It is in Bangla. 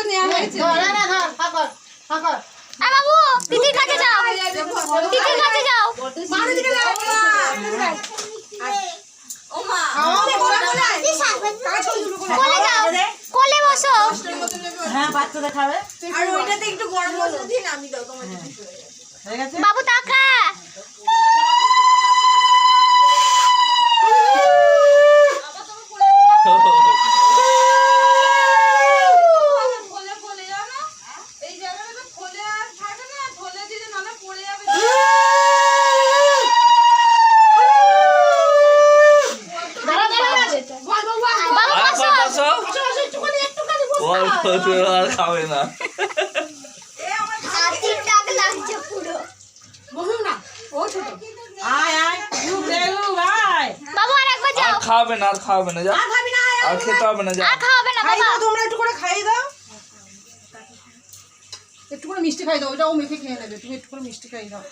তো নেওয়া হয়েছে। বাবু দিদির কাছে যাও, দিদির কাছে যাও। কোলে যাও, কোলে বসো। হ্যাঁ বাচ্চাদের খাবে। আর ওইটাতে একটু গরম মশলা দিয়ে নামিয়ে দাও তোমার দিদি হয়ে গেছে। বাবু তাকা। আর খাবে না। বাবু আর একবার যাও। আর খাবে না, আর খাবে না, যা আর খেতে হবে না, যা আর খাওয়াবে না বাবা। তোমরা একটু করে খাইয়ে দাও, একটু করে মিষ্টি খাই দাও, ওটা ও মেখে খেয়ে নেবে, তুমি একটু করে মিষ্টি খাইয়ে দাও।